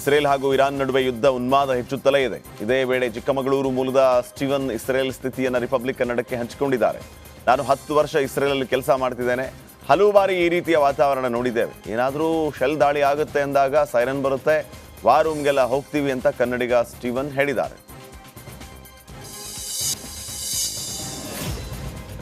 Israel ಹಾಗೂ Iran ನಡುವೆ ಯುದ್ಧ ಉನ್ಮಾದ ಹೆಚ್ಚುತ್ತಲೇ ಇದೆ. ಇದೇ ವೇಳೆ ಚಿಕ್ಕಮಗಳೂರು ಮೂಲದ ಸ್ಟೀವನ್ ಇಸ್ರೇಲ್ ಸ್ಥಿತಿಯನ್ನು ರಿಪಬ್ಲಿಕ್ ಕನ್ನಡಕ್ಕೆ ಹಂಚಿಕೊಂಡಿದ್ದಾರೆ. ನಾನು 10 ವರ್ಷ ಇಸ್ರೇಲಲ್ಲಿ ಕೆಲಸ ಮಾಡ್ತಿದ್ದೇನೆ. ಹಲವು ಬಾರಿ ಈ ರೀತಿಯ ವಾತಾವರಣ ನೋಡಿದ್ದೇವೆ. ಏನಾದರೂ ಶೆಲ್ ದಾಳಿ ಆಗುತ್ತೆ ಅಂದಾಗ ಸೈರನ್ ಬರುತ್ತೆ, ವಾರ್ ರೂಮ್ಗೆಲ್ಲ ಹೋಗ್ತೀವಿ ಅಂತ ಕನ್ನಡಿಗ ಸ್ಟೀವನ್ ಹೇಳಿದ್ದಾರೆ.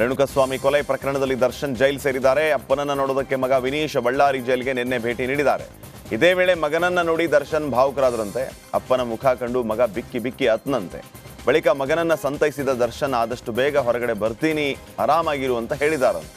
ರೇಣುಕಸ್ವಾಮಿ ಕೊಲೆ ಪ್ರಕರಣದಲ್ಲಿ ದರ್ಶನ್ ಜೈಲು ಸೇರಿದ್ದಾರೆ. ಅಪ್ಪನನ್ನ ನೋಡೋದಕ್ಕೆ ಮಗ ವಿನೀಶ್ ಬಳ್ಳಾರಿ ಜೈಲಿಗೆ ನಿನ್ನೆ ಭೇಟಿ ನೀಡಿದ್ದಾರೆ. ಇದೇ ವೇಳೆ ಮಗನನ್ನ ನೋಡಿ ದರ್ಶನ್ ಭಾವುಕರಾದರಂತೆ. ಅಪ್ಪನ ಮುಖ ಕಂಡು ಮಗ ಬಿಕ್ಕಿ ಬಿಕ್ಕಿ ಅತ್ನಂತೆ. ಬಳಿಕ ಮಗನನ್ನ ಸಂತೈಸಿದ ದರ್ಶನ್ ಆದಷ್ಟು ಬೇಗ ಹೊರಗಡೆ ಬರ್ತೀನಿ, ಆರಾಮಾಗಿರು ಅಂತ ಹೇಳಿದಾರಂತೆ.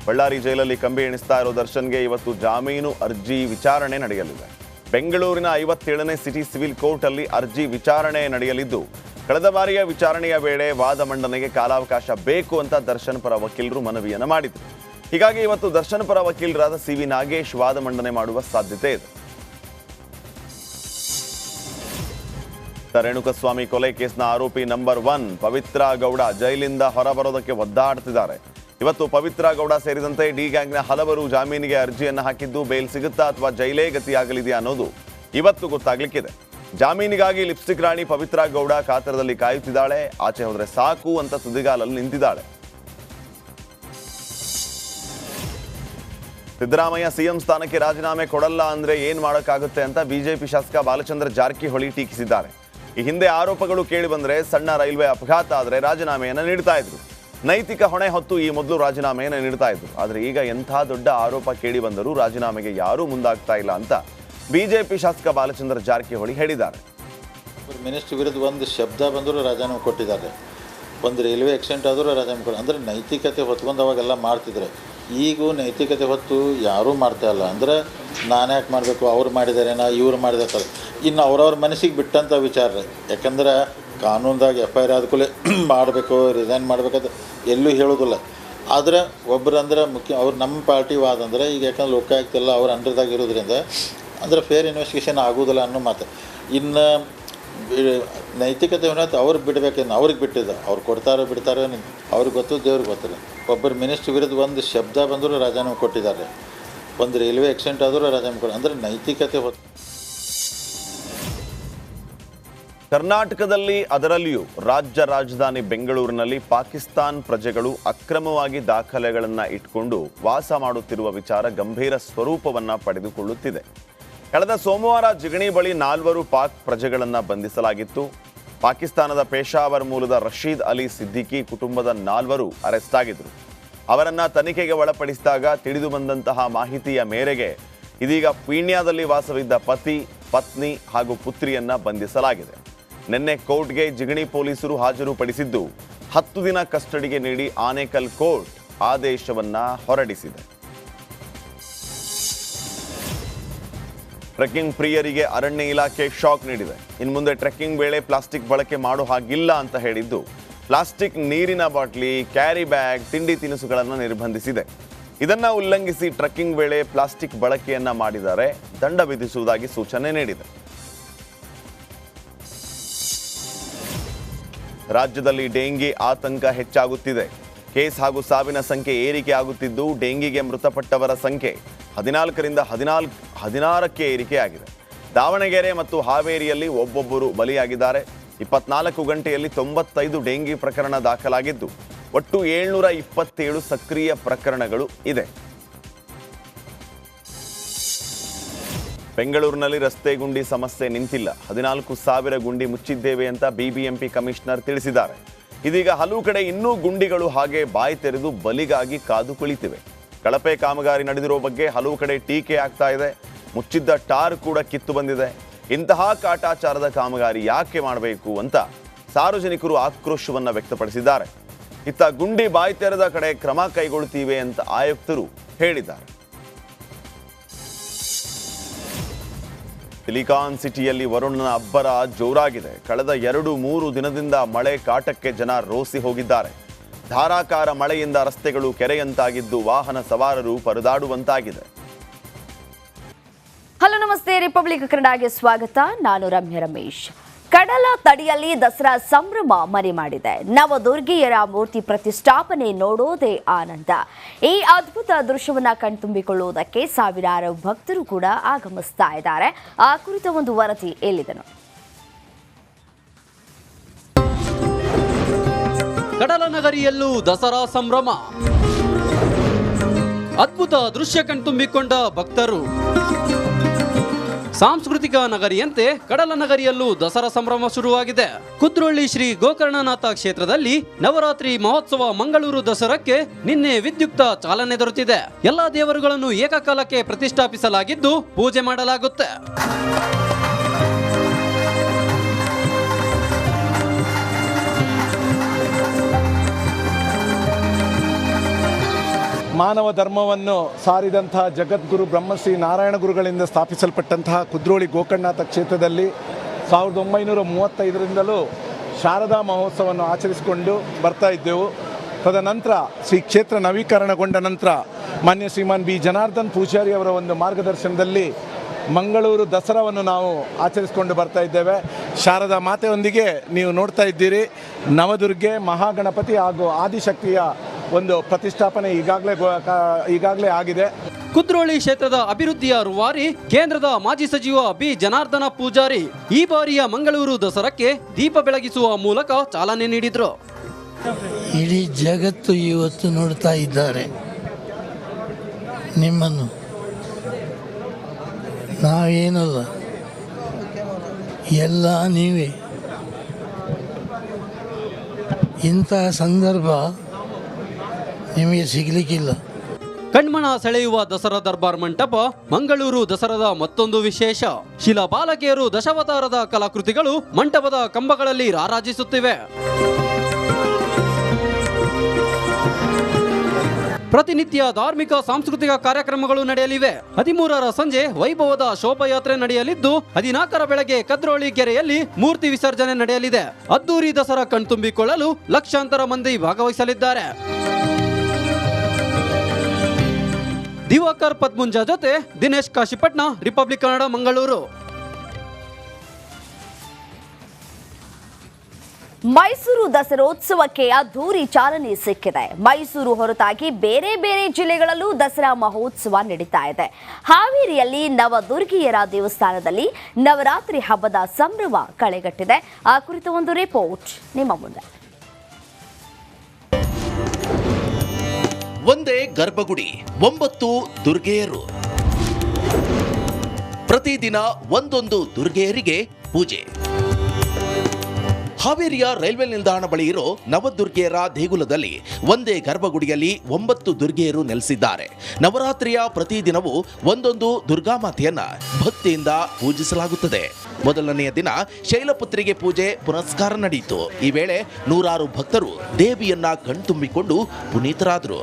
ಬಳ್ಳಾರಿ ಜೈಲಲ್ಲಿ ಕಂಬಿ ಎಣಿಸ್ತಾ ಇರೋ ದರ್ಶನ್ಗೆ ಇವತ್ತು ಜಾಮೀನು ಅರ್ಜಿ ವಿಚಾರಣೆ ನಡೆಯಲಿದೆ. ಬೆಂಗಳೂರಿನ 57ನೇ ಸಿಟಿ ಸಿವಿಲ್ ಕೋರ್ಟ್ ಅಲ್ಲಿ ಅರ್ಜಿ ವಿಚಾರಣೆ ನಡೆಯಲಿದ್ದು, ಕಳೆದ ಬಾರಿಯ ವಿಚಾರಣೆಯ ವೇಳೆ ವಾದ ಮಂಡನೆಗೆ ಕಾಲಾವಕಾಶ ಬೇಕು ಅಂತ ದರ್ಶನ್ ಪರ ವಕೀಲರು ಮನವಿಯನ್ನು ಮಾಡಿದರು. ಹೀಗಾಗಿ ಇವತ್ತು ದರ್ಶನ್ ಪರ ವಕೀಲರಾದ CV ನಾಗೇಶ್ ವಾದ ಮಂಡನೆ ಮಾಡುವ ಸಾಧ್ಯತೆ ಇದೆ. ರೇಣುಕಸ್ವಾಮಿ ಕೊಲೆ ಕೇಸ್ನ ಆರೋಪಿ ನಂಬರ್ 1 ಪವಿತ್ರ ಗೌಡ ಜೈಲಿಂದ ಹೊರಬರೋದಕ್ಕೆ ಒದ್ದಾಡ್ತಿದ್ದಾರೆ. ಇವತ್ತು ಪವಿತ್ರ ಗೌಡ ಸೇರಿದಂತೆ ಡಿ ಗ್ಯಾಂಗ್ನ ಹಲವರು ಜಾಮೀನಿಗೆ ಅರ್ಜಿಯನ್ನು ಹಾಕಿದ್ದು, ಬೇಲ್ ಸಿಗುತ್ತಾ ಅಥವಾ ಜೈಲೇ ಗತಿಯಾಗಲಿದೆಯಾ ಅನ್ನೋದು ಇವತ್ತು ಗೊತ್ತಾಗ್ಲಿಕ್ಕಿದೆ. ಜಾಮೀನಿಗಾಗಿ ಲಿಪ್ಸ್ಟಿಕ್ ರಾಣಿ ಪವಿತ್ರ ಗೌಡ ಕಾತರದಲ್ಲಿ ಕಾಯುತ್ತಿದ್ದಾಳೆ. ಆಚೆ ಹೋದ್ರೆ ಸಾಕು ಅಂತ ತುದಿಗಾಲಲ್ಲಿ ನಿಂತಿದ್ದಾಳೆ. ಸಿದ್ದರಾಮಯ್ಯ ಸಿಎಂ ಸ್ಥಾನಕ್ಕೆ ರಾಜೀನಾಮೆ ಕೊಡಲ್ಲ ಅಂದ್ರೆ ಏನ್ ಮಾಡೋಕ್ಕಾಗುತ್ತೆ ಅಂತ ಬಿಜೆಪಿ ಶಾಸಕ ಬಾಲಚಂದ್ರ ಜಾರಕಿಹೊಳಿ ಟೀಕಿಸಿದ್ದಾರೆ. ಈ ಹಿಂದೆ ಆರೋಪಗಳು ಕೇಳಿ ಬಂದ್ರೆ ಸಣ್ಣ ರೈಲ್ವೆ ಅಪಘಾತ ಆದ್ರೆ ರಾಜೀನಾಮೆಯನ್ನು ನೀಡ್ತಾ ಇದ್ರು. ನೈತಿಕ ಹೊಣೆ ಹೊತ್ತು ಈ ಮೊದಲು ರಾಜೀನಾಮೆಯನ್ನು ನೀಡ್ತಾ ಇದ್ರು. ಆದ್ರೆ ಈಗ ಎಂಥ ದೊಡ್ಡ ಆರೋಪ ಕೇಳಿ ಬಂದರೂ ರಾಜೀನಾಮೆಗೆ ಯಾರೂ ಮುಂದಾಗ್ತಾ ಇಲ್ಲ ಅಂತ ಬಿಜೆಪಿ ಶಾಸಕ ಬಾಲಚಂದ್ರ ಜಾರಕಿಹೊಳಿ ಹೇಳಿದ್ದಾರೆ. ಮಿನಿಸ್ಟರ್ ವಿರುದ್ಧ ಒಂದು ಶಬ್ದ ಬಂದರೂ ರಾಜೀನಾಮೆ ಕೊಟ್ಟಿದ್ದಾರೆ. ಒಂದು ರೈಲ್ವೆ ಆಕ್ಸಿಡೆಂಟ್ ಆದರೂ ರಾಜೀನಾಮೆ ಕೊಟ್ಟು, ಅಂದರೆ ನೈತಿಕತೆ ಹೊತ್ಕೊಂಡು ಅವಾಗೆಲ್ಲ ಮಾಡ್ತಿದ್ರು. ಈಗೂ ನೈತಿಕತೆ ಹೊತ್ತು ಯಾರೂ ಮಾಡ್ತಾ ಇಲ್ಲ. ಅಂದರೆ ನಾನು ಯಾಕೆ ಮಾಡಬೇಕು, ಅವ್ರು ಮಾಡಿದಾರೇನಾ, ಇವ್ರು ಮಾಡಿದಾರೆ. ಇನ್ನು ಅವ್ರವ್ರ ಮನಸ್ಸಿಗೆ ಬಿಟ್ಟಂಥ ವಿಚಾರ. ಯಾಕಂದ್ರೆ ಕಾನೂನ್ದಾಗ FIR ಆದ ಕೂಡಲೇ ಮಾಡಬೇಕು, ರಿಸೈನ್ ಮಾಡಬೇಕಂತ ಎಲ್ಲೂ ಹೇಳೋದಿಲ್ಲ. ಆದರೆ ಒಬ್ಬರು ಅಂದ್ರೆ ಮುಖ್ಯ ಅವ್ರು ನಮ್ಮ ಪಾರ್ಟಿ ವಾದ ಅಂದರೆ ಈಗ ಯಾಕಂದ್ರೆ ಲೋಕಾಯುಕ್ತ ಎಲ್ಲ ಅವ್ರ ಅಂಡರ್ದಾಗ ಇರೋದ್ರಿಂದ ಅಂದರೆ ಫೇರ್ ಇನ್ವೆಸ್ಟಿಗೇಷನ್ ಆಗೋದಿಲ್ಲ ಅನ್ನೋ ಮಾತು. ಇನ್ನು ನೈತಿಕತೆ ಅವ್ರಿಗೆ ಬಿಡಬೇಕೇನು, ಅವ್ರಿಗೆ ಬಿಟ್ಟಿದ್ದು. ಅವ್ರು ಕೊಡ್ತಾರೋ ಬಿಡ್ತಾರೋ ಅವ್ರಿಗೆ ಗೊತ್ತು, ದೇವ್ರಿಗೆ ಗೊತ್ತಿಲ್ಲ. ಒಬ್ಬರು ಮಿನಿಸ್ಟರ್ ವಿರುದ್ಧ ಒಂದು ಶಬ್ದ ಬಂದರೂ ರಾಜೀನಾಮೆ ಕೊಟ್ಟಿದ್ದಾರೆ. ಒಂದು ರೈಲ್ವೆ ಆಕ್ಸಿಡೆಂಟ್ ಆದರೂ ರಾಜೀನಾಮೆ ಕೊಟ್ಟು, ಅಂದರೆ ನೈತಿಕತೆ ಹೊತ್ತು. ಕರ್ನಾಟಕದಲ್ಲಿ, ಅದರಲ್ಲಿಯೂ ರಾಜ್ಯ ರಾಜಧಾನಿ ಬೆಂಗಳೂರಿನಲ್ಲಿ ಪಾಕಿಸ್ತಾನ್ ಪ್ರಜೆಗಳು ಅಕ್ರಮವಾಗಿ ದಾಖಲೆಗಳನ್ನು ಇಟ್ಕೊಂಡು ವಾಸ ಮಾಡುತ್ತಿರುವ ವಿಚಾರ ಗಂಭೀರ ಸ್ವರೂಪವನ್ನು ಪಡೆದುಕೊಳ್ಳುತ್ತಿದೆ. ಕಳೆದ ಸೋಮವಾರ ಜಿಗಣಿ ಬಳಿ 4 ಪಾಕ್ ಪ್ರಜೆಗಳನ್ನು ಬಂಧಿಸಲಾಗಿತ್ತು. ಪಾಕಿಸ್ತಾನದ ಪೇಶಾವರ್ ಮೂಲದ ರಶೀದ್ ಅಲಿ ಸಿದ್ದಿಕಿ ಕುಟುಂಬದ 4 ಅರೆಸ್ಟ್ ಆಗಿದ್ರು. ಅವರನ್ನು ತನಿಖೆಗೆ ಒಳಪಡಿಸಿದಾಗ ತಿಳಿದು ಬಂದಂತಹ ಮಾಹಿತಿಯ ಮೇರೆಗೆ ಇದೀಗ ಪೀಣ್ಯದಲ್ಲಿ ವಾಸವಿದ್ದ ಪತಿ, ಪತ್ನಿ ಹಾಗೂ ಪುತ್ರಿಯನ್ನ ಬಂಧಿಸಲಾಗಿದೆ. ನಿನ್ನೆ ಕೋರ್ಟ್ಗೆ ಜಿಗಣಿ ಪೊಲೀಸರು ಹಾಜರುಪಡಿಸಿದ್ದು, 10 ದಿನ ಕಸ್ಟಡಿಗೆ ನೀಡಿ ಆನೇಕಲ್ ಕೋರ್ಟ್ ಆದೇಶವನ್ನ ಹೊರಡಿಸಿದೆ. ಟ್ರೆಕ್ಕಿಂಗ್ ಪ್ರಿಯರಿಗೆ ಅರಣ್ಯ ಇಲಾಖೆ ಶಾಕ್ ನೀಡಿದೆ. ಇನ್ನು ಮುಂದೆ ಟ್ರೆಕ್ಕಿಂಗ್ ವೇಳೆ ಪ್ಲಾಸ್ಟಿಕ್ ಬಳಕೆ ಮಾಡೋ ಹಾಗಿಲ್ಲ ಅಂತ ಹೇಳಿದ್ದು, ಪ್ಲಾಸ್ಟಿಕ್ ನೀರಿನ ಬಾಟ್ಲಿ, ಕ್ಯಾರಿ ಬ್ಯಾಗ್, ತಿಂಡಿ ತಿನಿಸುಗಳನ್ನು ನಿರ್ಬಂಧಿಸಿದೆ. ಇದನ್ನ ಉಲ್ಲಂಘಿಸಿ ಟ್ರೆಕ್ಕಿಂಗ್ ವೇಳೆ ಪ್ಲಾಸ್ಟಿಕ್ ಬಳಕೆಯನ್ನ ಮಾಡಿದರೆ ದಂಡ ವಿಧಿಸುವುದಾಗಿ ಸೂಚನೆ ನೀಡಿದೆ. ರಾಜ್ಯದಲ್ಲಿ ಡೆಂಗಿ ಆತಂಕ ಹೆಚ್ಚಾಗುತ್ತಿದೆ. ಕೇಸ್ ಹಾಗೂ ಸಾವಿನ ಸಂಖ್ಯೆ ಏರಿಕೆ ಆಗುತ್ತಿದ್ದು, ಡೆಂಗಿಗೆ ಮೃತಪಟ್ಟವರ ಸಂಖ್ಯೆ 14ರಿಂದ 16ಕ್ಕೆ ಏರಿಕೆಯಾಗಿದೆ. ದಾವಣಗೆರೆ ಮತ್ತು ಹಾವೇರಿಯಲ್ಲಿ ಒಬ್ಬೊಬ್ಬರು ಬಲಿಯಾಗಿದ್ದಾರೆ. 24 ಗಂಟೆಯಲ್ಲಿ 95 ಡೆಂಗಿ ಪ್ರಕರಣ ದಾಖಲಾಗಿದ್ದು, ಒಟ್ಟು 727 ಸಕ್ರಿಯ ಪ್ರಕರಣಗಳು ಇದೆ. ಬೆಂಗಳೂರಿನಲ್ಲಿ ರಸ್ತೆ ಗುಂಡಿ ಸಮಸ್ಯೆ ನಿಂತಿಲ್ಲ. 14,000 ಗುಂಡಿ ಮುಚ್ಚಿದ್ದೇವೆ ಅಂತ BBMP ಕಮಿಷನರ್ ತಿಳಿಸಿದ್ದಾರೆ. ಇದೀಗ ಹಲವು ಕಡೆ ಇನ್ನೂ ಗುಂಡಿಗಳು ಹಾಗೆ ಬಾಯಿ ತೆರೆದು ಬಲಿಗಾಗಿ ಕಾದು ಕುಳಿತಿವೆ. ಕಳಪೆ ಕಾಮಗಾರಿ ನಡೆದಿರೋ ಬಗ್ಗೆ ಹಲವು ಕಡೆ ಟೀಕೆ ಆಗ್ತಾ ಇದೆ. ಮುಚ್ಚಿದ್ದ ಟಾರ್ ಕೂಡ ಕಿತ್ತು ಬಂದಿದೆ. ಇಂತಹ ಕಾಟಾಚಾರದ ಕಾಮಗಾರಿ ಯಾಕೆ ಮಾಡಬೇಕು ಅಂತ ಸಾರ್ವಜನಿಕರು ಆಕ್ರೋಶವನ್ನು ವ್ಯಕ್ತಪಡಿಸಿದ್ದಾರೆ. ಇತ್ತ ಗುಂಡಿ ಬಾಯಿ ತೆರೆದ ಕಡೆ ಕ್ರಮ ಕೈಗೊಳ್ಳುತ್ತೀವಿ ಅಂತ ಆಯುಕ್ತರು ಹೇಳಿದ್ದಾರೆ. ಸಿಲಿಕಾನ್ ಸಿಟಿಯಲ್ಲಿ ವರುಣನ ಅಬ್ಬರ ಜೋರಾಗಿದೆ. ಕಳೆದ 2-3 ದಿನದಿಂದ ಮಳೆ ಕಾಟಕ್ಕೆ ಜನ ರೋಸಿ ಹೋಗಿದ್ದಾರೆ. ಧಾರಾಕಾರ ಮಳೆಯಿಂದ ರಸ್ತೆಗಳು ಕೆರೆಯಂತಾಗಿದ್ದು, ವಾಹನ ಸವಾರರು ಪರದಾಡುವಂತಾಗಿದೆ. ಹಲೋ ನಮಸ್ತೆ, ರಿಪಬ್ಲಿಕ್ ಕನ್ನಡಗೆ ಸ್ವಾಗತ. ನಾನು ರಮ್ಯ ರಮೇಶ್. ಕಡಲ ತಡಿಯಲ್ಲಿ ದಸರಾ ಸಂಭ್ರಮ ಮನೆ ಮಾಡಿದೆ. ನವದುರ್ಗೆಯರ ಮೂರ್ತಿ ಪ್ರತಿಷ್ಠಾಪನೆ ನೋಡೋದೇ ಆನಂದ. ಈ ಅದ್ಭುತ ದೃಶ್ಯವನ್ನ ಕಣ್ತುಂಬಿಕೊಳ್ಳುವುದಕ್ಕೆ ಸಾವಿರಾರು ಭಕ್ತರು ಕೂಡ ಆಗಮಿಸ್ತಾ ಇದ್ದಾರೆ. ಆ ಕುರಿತ ಒಂದು ವರದಿ ಎಲ್ಲಿದೆ ನೋಡಿ. ಕಡಲ ನಗರಿಯಲ್ಲೂ ದಸರಾ ಸಂಭ್ರಮ. ಅದ್ಭುತ ದೃಶ್ಯ ಕಣ್ತುಂಬಿಕೊಂಡ ಭಕ್ತರು. ಸಾಂಸ್ಕೃತಿಕ ನಗರಿಯಂತೆ ಕಡಲ ನಗರಿಯಲ್ಲೂ ದಸರಾ ಸಂಭ್ರಮ ಶುರುವಾಗಿದೆ. ಕುದ್ರೋಳಿ ಶ್ರೀ ಗೋಕರ್ಣನಾಥ ಕ್ಷೇತ್ರದಲ್ಲಿ ನವರಾತ್ರಿ ಮಹೋತ್ಸವ ಮಂಗಳೂರು ದಸರಾಕ್ಕೆ ನಿನ್ನೆ ವಿದ್ಯುಕ್ತ ಚಾಲನೆ ದೊರೆತಿದೆ. ಎಲ್ಲಾ ದೇವರುಗಳನ್ನು ಏಕಕಾಲಕ್ಕೆ ಪ್ರತಿಷ್ಠಾಪಿಸಲಾಗಿದ್ದು ಪೂಜೆ ಮಾಡಲಾಗುತ್ತೆ. ಮಾನವ ಧರ್ಮವನ್ನು ಸಾರಿದಂತಹ ಜಗದ್ಗುರು ಬ್ರಹ್ಮಶ್ರೀ ನಾರಾಯಣ ಗುರುಗಳಿಂದ ಸ್ಥಾಪಿಸಲ್ಪಟ್ಟಂತಹ ಕುದ್ರೋಳಿ ಗೋಕರ್ಣನಾಥ ಕ್ಷೇತ್ರದಲ್ಲಿ 1935ರಿಂದಲೂ ಶಾರದಾ ಮಹೋತ್ಸವವನ್ನು ಆಚರಿಸಿಕೊಂಡು ಬರ್ತಾ ಇದ್ದೆವು. ತದನಂತರ ಶ್ರೀ ಕ್ಷೇತ್ರ ನವೀಕರಣಗೊಂಡ ನಂತರ ಮಾನ್ಯ ಶ್ರೀಮಾನ್ ಬಿ ಜನಾರ್ದನ್ ಪೂಜಾರಿ ಅವರ ಒಂದು ಮಾರ್ಗದರ್ಶನದಲ್ಲಿ ಮಂಗಳೂರು ದಸರಾವನ್ನು ನಾವು ಆಚರಿಸಿಕೊಂಡು ಬರ್ತಾ ಇದ್ದೇವೆ. ಶಾರದಾ ಮಾತೆಯೊಂದಿಗೆ ನೀವು ನೋಡ್ತಾ ಇದ್ದೀರಿ, ನವದುರ್ಗೆ, ಮಹಾಗಣಪತಿ ಹಾಗೂ ಆದಿಶಕ್ತಿಯ ಒಂದು ಪ್ರತಿಷ್ಠಾಪನೆ ಈಗಾಗಲೇ ಆಗಿದೆ. ಕುದ್ರೋಳಿ ಕ್ಷೇತ್ರದ ಅಭಿವೃದ್ಧಿಯ ರೂವಾರಿ ಕೇಂದ್ರದ ಮಾಜಿ ಸಚಿವ ಬಿ ಜನಾರ್ದನ ಪೂಜಾರಿ ಈ ಬಾರಿಯ ಮಂಗಳೂರು ದಸರಾಕ್ಕೆ ದೀಪ ಬೆಳಗಿಸುವ ಮೂಲಕ ಚಾಲನೆ ನೀಡಿದರು. ಇಡೀ ಜಗತ್ತು ಇವತ್ತು ನೋಡ್ತಾ ಇದ್ದಾರೆ ನಿಮ್ಮನ್ನು. ನಾವೇನಲ್ಲ, ಎಲ್ಲ ನೀವೇ. ಇಂತಹ ಸಂದರ್ಭ ನಿಮಗೆ ಸಿಗಲಿಕ್ಕಿಲ್ಲ. ಕಣ್ಮನ ಸೆಳೆಯುವ ದಸರಾ ದರ್ಬಾರ್ ಮಂಟಪ ಮಂಗಳೂರು ದಸರಾದ ಮತ್ತೊಂದು ವಿಶೇಷ. ಶಿಲಾಬಾಲಕಿಯರು ದಶಾವತಾರದ ಕಲಾಕೃತಿಗಳು ಮಂಟಪದ ಕಂಬಗಳಲ್ಲಿ ರಾರಾಜಿಸುತ್ತಿವೆ. ಪ್ರತಿನಿತ್ಯ ಧಾರ್ಮಿಕ ಸಾಂಸ್ಕೃತಿಕ ಕಾರ್ಯಕ್ರಮಗಳು ನಡೆಯಲಿವೆ. 13ರ ಸಂಜೆ ವೈಭವದ ಶೋಭಾಯಾತ್ರೆ ನಡೆಯಲಿದ್ದು 14ರ ಬೆಳಗ್ಗೆ ಕದ್ರೋಳಿ ಕೆರೆಯಲ್ಲಿ ಮೂರ್ತಿ ವಿಸರ್ಜನೆ ನಡೆಯಲಿದೆ. ಅದ್ದೂರಿ ದಸರಾ ಕಣ್ತುಂಬಿಕೊಳ್ಳಲು ಲಕ್ಷಾಂತರ ಮಂದಿ ಭಾಗವಹಿಸಲಿದ್ದಾರೆ. ದಿವಾಕರ್ ಪದ್ಮುಂಜ ಜೊತೆ ದಿನೇಶ್ ಕಾಶಿಪಟ್ನ, ರಿಪಬ್ಲಿಕ್ ಕನ್ನಡ, ಮಂಗಳೂರು. ಮೈಸೂರು ದಸರೋತ್ಸವಕ್ಕೆ ಅದ್ದೂರಿ ಚಾಲನೆ ಸಿಕ್ಕಿದೆ. ಮೈಸೂರು ಹೊರತಾಗಿ ಬೇರೆ ಬೇರೆ ಜಿಲ್ಲೆಗಳಲ್ಲೂ ದಸರಾ ಮಹೋತ್ಸವ ನಡೀತಾ ಇದೆ. ಹಾವೇರಿಯಲ್ಲಿ ನವದುರ್ಗಿಯರ ದೇವಸ್ಥಾನದಲ್ಲಿ ನವರಾತ್ರಿ ಹಬ್ಬದ ಸಂಭ್ರಮ ಕಳೆಗಟ್ಟಿದೆ. ಆ ಕುರಿತ ಒಂದು ರಿಪೋರ್ಟ್ ನಿಮ್ಮ ಮುಂದೆ. ಒಂದೇ ಗರ್ಭಗುಡಿ, 9 ದುರ್ಗೆಯರು. ಪ್ರತಿದಿನ ಒಂದೊಂದು ದುರ್ಗೆಯರಿಗೆ ಪೂಜೆ. ಹಾವೇರಿಯ ರೈಲ್ವೆ ನಿಲ್ದಾಣ ಬಳಿ ಇರೋ ನವದುರ್ಗೆಯರ ದೇಗುಲದಲ್ಲಿ ಒಂದೇ ಗರ್ಭಗುಡಿಯಲ್ಲಿ 9 ದುರ್ಗೆಯರು ನೆಲೆಸಿದ್ದಾರೆ. ನವರಾತ್ರಿಯ ಪ್ರತಿದಿನವೂ ಒಂದೊಂದು ದುರ್ಗಾಮಾತೆಯನ್ನ ಭಕ್ತಿಯಿಂದ ಪೂಜಿಸಲಾಗುತ್ತದೆ. ಮೊದಲನೆಯ ದಿನ ಶೈಲಪುತ್ರಿಗೆ ಪೂಜೆ ಪುನಸ್ಕಾರ ನಡೆಯಿತು. ಈ ವೇಳೆ ನೂರಾರು ಭಕ್ತರು ದೇವಿಯನ್ನ ಕಣ್ತುಂಬಿಕೊಂಡು ಪುನೀತರಾದರು.